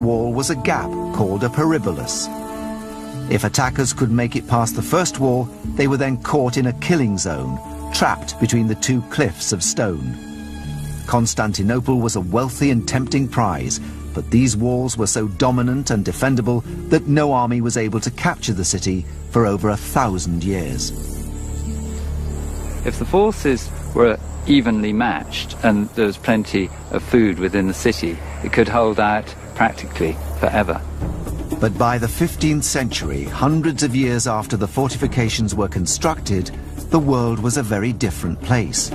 wall was a gap called a peribolus. If attackers could make it past the first wall, they were then caught in a killing zone, trapped between the two cliffs of stone. Constantinople was a wealthy and tempting prize, but these walls were so dominant and defendable that no army was able to capture the city for over 1,000 years. If the forces were evenly matched and there was plenty of food within the city, it could hold out practically forever. But by the 15th century, hundreds of years after the fortifications were constructed, the world was a very different place.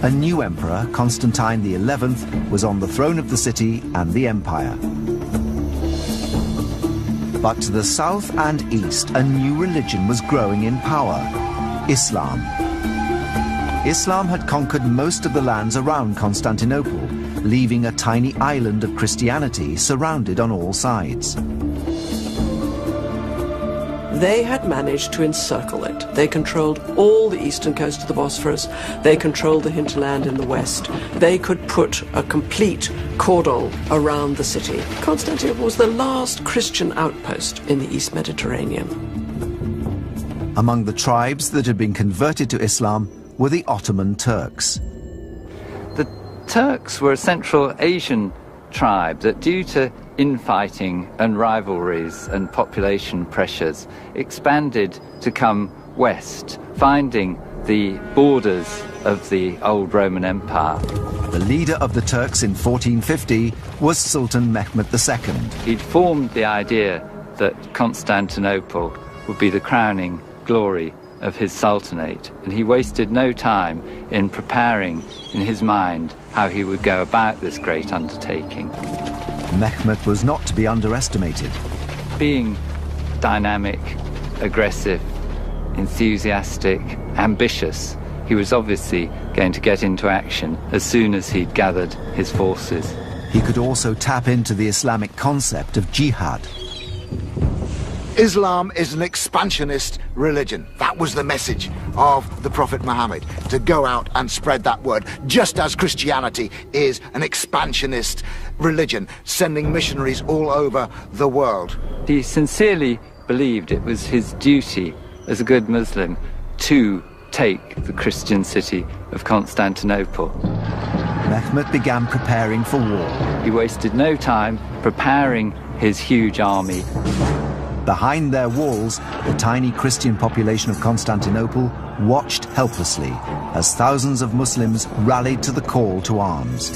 A new emperor, Constantine XI, was on the throne of the city and the empire. But to the south and east, a new religion was growing in power: Islam. Islam had conquered most of the lands around Constantinople, leaving a tiny island of Christianity surrounded on all sides. They had managed to encircle it. They controlled all the eastern coast of the Bosphorus. They controlled the hinterland in the west. They could put a complete cordon around the city. Constantinople was the last Christian outpost in the East Mediterranean. Among the tribes that had been converted to Islam were the Ottoman Turks. The Turks were a Central Asian tribe that, due to infighting and rivalries and population pressures, expanded to come west, finding the borders of the old Roman Empire. The leader of the Turks in 1450 was Sultan Mehmed II. He'd formed the idea that Constantinople would be the crowning glory of his sultanate, and he wasted no time in preparing in his mind how he would go about this great undertaking. Mehmed was not to be underestimated. Being dynamic, aggressive, enthusiastic, ambitious, he was obviously going to get into action as soon as he'd gathered his forces. He could also tap into the Islamic concept of jihad. Islam is an expansionist religion. That was the message of the Prophet Muhammad, to go out and spread that word, just as Christianity is an expansionist religion, sending missionaries all over the world. He sincerely believed it was his duty as a good Muslim to take the Christian city of Constantinople. Mehmed began preparing for war. He wasted no time preparing his huge army. Behind their walls, the tiny Christian population of Constantinople watched helplessly as thousands of Muslims rallied to the call to arms.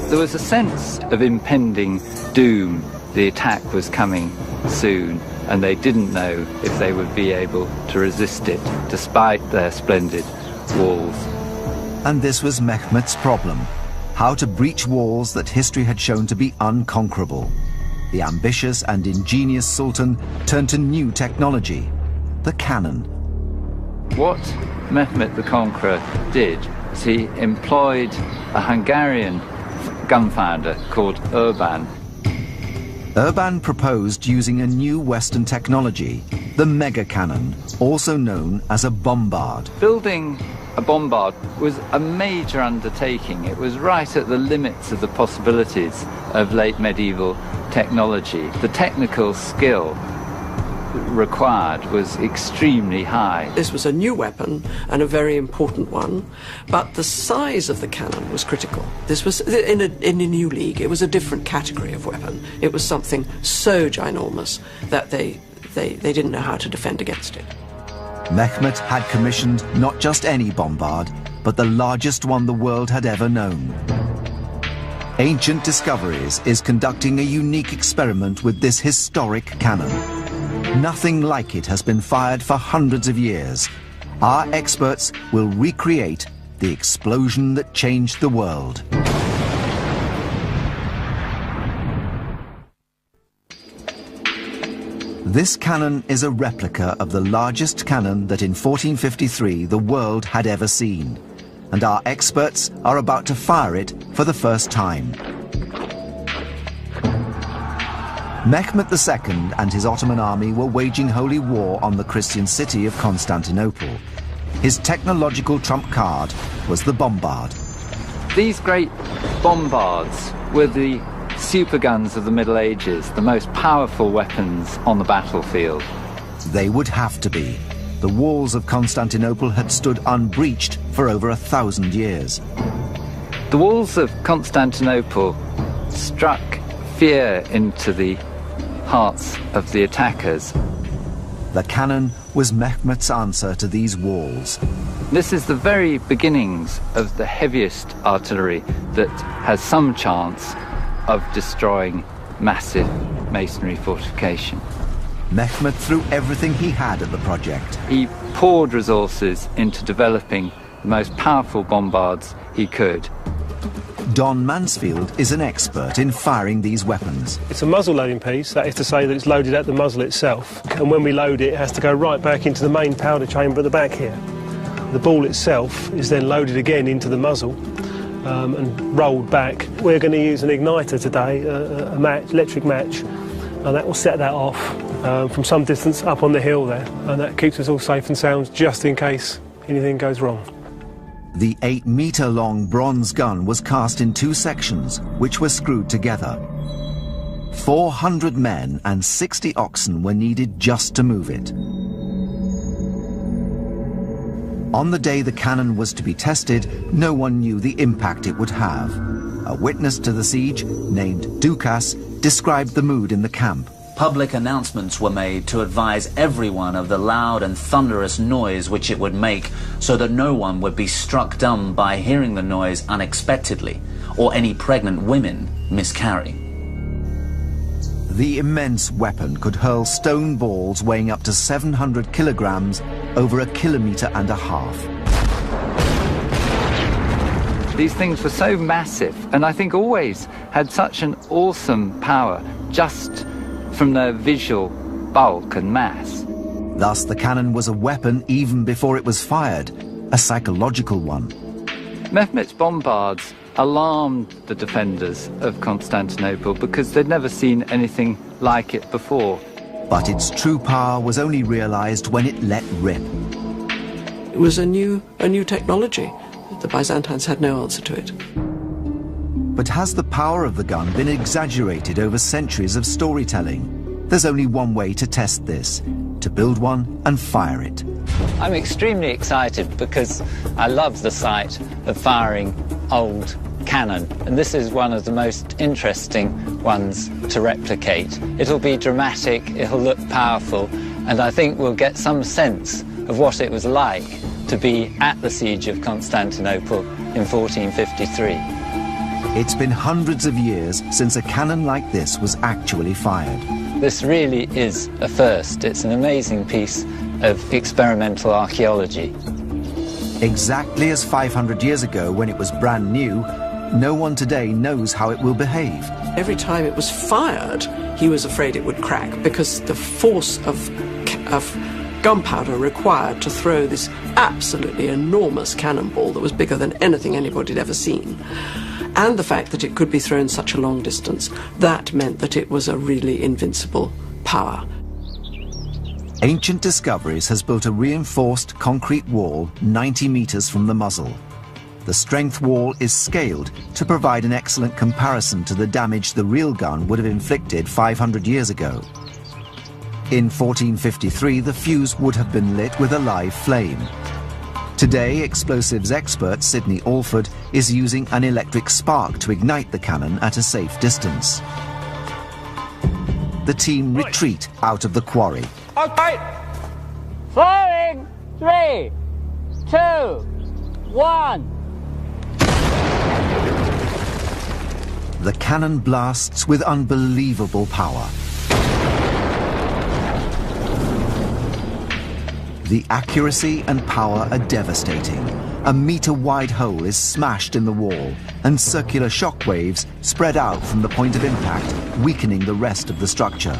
There was a sense of impending doom. The attack was coming soon, and they didn't know if they would be able to resist it, despite their splendid walls. And this was Mehmed's problem: how to breach walls that history had shown to be unconquerable. The ambitious and ingenious Sultan turned to new technology: the cannon. What Mehmed the Conqueror did was he employed a Hungarian gun founder called Urban. Urban proposed using a new Western technology, the mega cannon, also known as a bombard. Building a bombard was a major undertaking. It was right at the limits of the possibilities of late medieval technology. The technical skill required was extremely high. This was a new weapon and a very important one, but the size of the cannon was critical. This was in a new league. It was a different category of weapon. It was something so ginormous that they didn't know how to defend against it. Mehmed had commissioned not just any bombard, but the largest one the world had ever known. Ancient Discoveries is conducting a unique experiment with this historic cannon. Nothing like it has been fired for hundreds of years. Our experts will recreate the explosion that changed the world. This cannon is a replica of the largest cannon that in 1453 the world had ever seen, and our experts are about to fire it for the first time. Mehmed II and his Ottoman army were waging holy war on the Christian city of Constantinople. His technological trump card was the bombard. These great bombards were the superguns of the Middle Ages, the most powerful weapons on the battlefield. They would have to be. The walls of Constantinople had stood unbreached for over 1,000 years. The walls of Constantinople struck fear into the hearts of the attackers. The cannon was Mehmet's answer to these walls. This is the very beginnings of the heaviest artillery that has some chance of destroying massive masonry fortification. Mehmet threw everything he had at the project. He poured resources into developing the most powerful bombards he could. Don Mansfield is an expert in firing these weapons. It's a muzzle loading piece, that is to say that it's loaded at the muzzle itself. And when we load it, it has to go right back into the main powder chamber at the back here. The ball itself is then loaded again into the muzzle and rolled back. We're going to use an igniter today, a match, electric match, and that will set that off from some distance up on the hill there. And that keeps us all safe and sound just in case anything goes wrong. The 8-metre-long bronze gun was cast in 2 sections, which were screwed together. 400 men and 60 oxen were needed just to move it. On the day the cannon was to be tested, no one knew the impact it would have. A witness to the siege, named Dukas, described the mood in the camp. Public announcements were made to advise everyone of the loud and thunderous noise which it would make, so that no one would be struck dumb by hearing the noise unexpectedly, or any pregnant women miscarry. The immense weapon could hurl stone balls weighing up to 700 kilograms over 1.5 kilometers. These things were so massive, and I think always had such an awesome power, just from their visual bulk and mass. Thus, the cannon was a weapon even before it was fired, a psychological one. Mehmet's bombards alarmed the defenders of Constantinople because they'd never seen anything like it before. But its true power was only realized when it let rip. It was a new technology. The Byzantines had no answer to it. But has the power of the gun been exaggerated over centuries of storytelling? There's only one way to test this: to build one and fire it. I'm extremely excited because I love the sight of firing old cannon, and this is one of the most interesting ones to replicate. It'll be dramatic, it'll look powerful, and I think we'll get some sense of what it was like to be at the siege of Constantinople in 1453. It's been hundreds of years since a cannon like this was actually fired. This really is a first. It's an amazing piece of experimental archaeology. Exactly as 500 years ago when it was brand new, no one today knows how it will behave. Every time it was fired, he was afraid it would crack because the force of gunpowder required to throw this absolutely enormous cannonball that was bigger than anything anybody had ever seen, and the fact that it could be thrown such a long distance, that meant that it was a really invincible power. Ancient Discoveries has built a reinforced concrete wall 90 meters from the muzzle. The strength wall is scaled to provide an excellent comparison to the damage the real gun would have inflicted 500 years ago. In 1453, the fuse would have been lit with a live flame. Today, explosives expert Sidney Alford is using an electric spark to ignite the cannon at a safe distance. The team retreat out of the quarry. Okay. Firing! 3, 2, 1. The cannon blasts with unbelievable power. The accuracy and power are devastating. A meter-wide hole is smashed in the wall, and circular shock waves spread out from the point of impact, weakening the rest of the structure.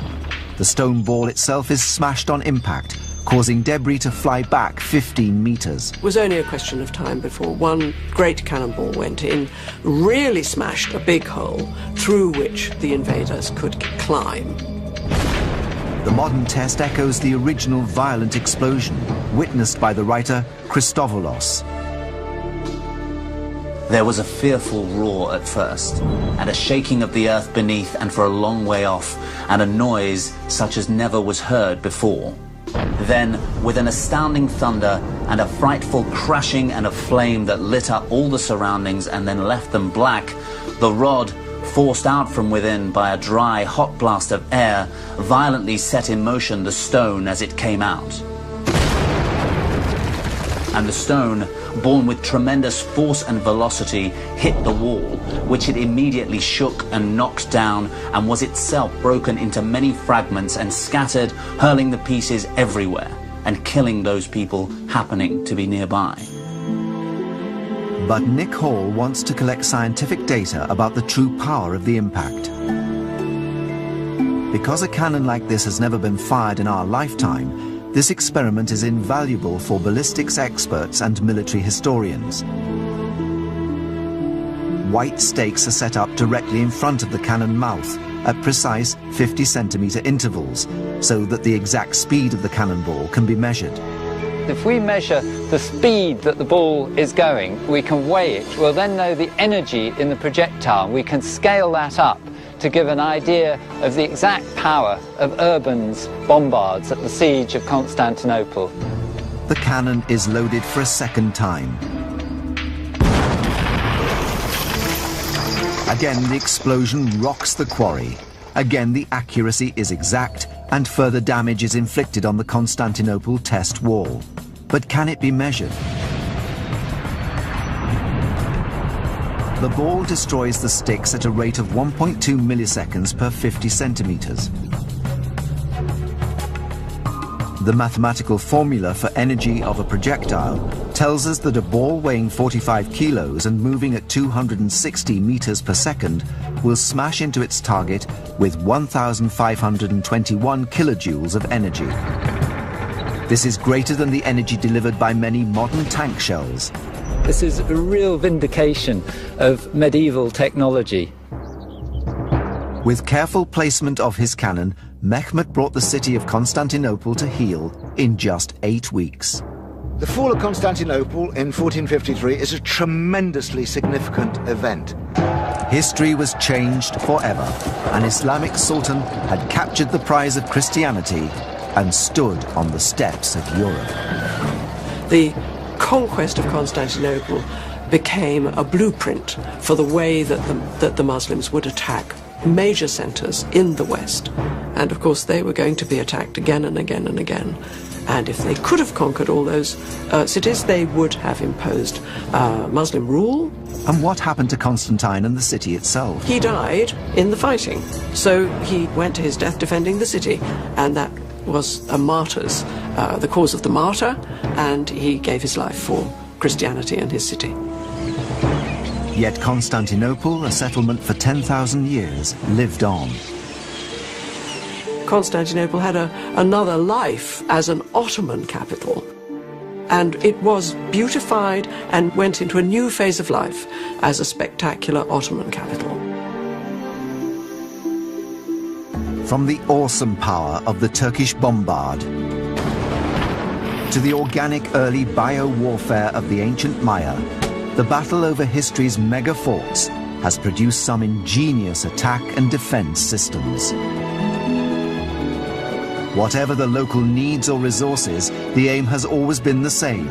The stone ball itself is smashed on impact, causing debris to fly back 15 meters. It was only a question of time before one great cannonball went in, really smashed a big hole through which the invaders could climb. The modern test echoes the original violent explosion, witnessed by the writer Christopoulos. There was a fearful roar at first, and a shaking of the earth beneath and for a long way off, and a noise such as never was heard before. Then, with an astounding thunder and a frightful crashing and a flame that lit up all the surroundings and then left them black, the rod, forced out from within by a dry, hot blast of air, violently set in motion the stone as it came out. And the stone, borne with tremendous force and velocity, hit the wall, which it immediately shook and knocked down, and was itself broken into many fragments and scattered, hurling the pieces everywhere, and killing those people happening to be nearby. But Nick Hall wants to collect scientific data about the true power of the impact. Because a cannon like this has never been fired in our lifetime, this experiment is invaluable for ballistics experts and military historians. White stakes are set up directly in front of the cannon mouth at precise 50-centimeter intervals, so that the exact speed of the cannonball can be measured. If we measure the speed that the ball is going, we can weigh it. We'll then know the energy in the projectile. We can scale that up to give an idea of the exact power of Urban's bombards at the siege of Constantinople. The cannon is loaded for a second time. Again, the explosion rocks the quarry. Again, the accuracy is exact, and further damage is inflicted on the Constantinople test wall. But can it be measured? The ball destroys the sticks at a rate of 1.2 milliseconds per 50 centimeters. The mathematical formula for energy of a projectile tells us that a ball weighing 45 kilos and moving at 260 meters per second will smash into its target with 1,521 kilojoules of energy. This is greater than the energy delivered by many modern tank shells. This is a real vindication of medieval technology. With careful placement of his cannon, Mehmet brought the city of Constantinople to heel in just 8 weeks. The fall of Constantinople in 1453 is a tremendously significant event. History was changed forever. An Islamic sultan had captured the prize of Christianity and stood on the steps of Europe. The conquest of Constantinople became a blueprint for the way that the Muslims would attack major centers in the West. And of course they were going to be attacked again and again and again. And if they could have conquered all those cities, they would have imposed Muslim rule. And what happened to Constantine and the city itself? He died in the fighting. So he went to his death defending the city, and that was a martyr's, the cause of the martyr, and he gave his life for Christianity and his city. Yet Constantinople, a settlement for 10,000 years, lived on. Constantinople had another life as an Ottoman capital, and it was beautified and went into a new phase of life as a spectacular Ottoman capital. From the awesome power of the Turkish bombard to the organic early bio-warfare of the ancient Maya, the battle over history's mega forts has produced some ingenious attack and defense systems. Whatever the local needs or resources, the aim has always been the same: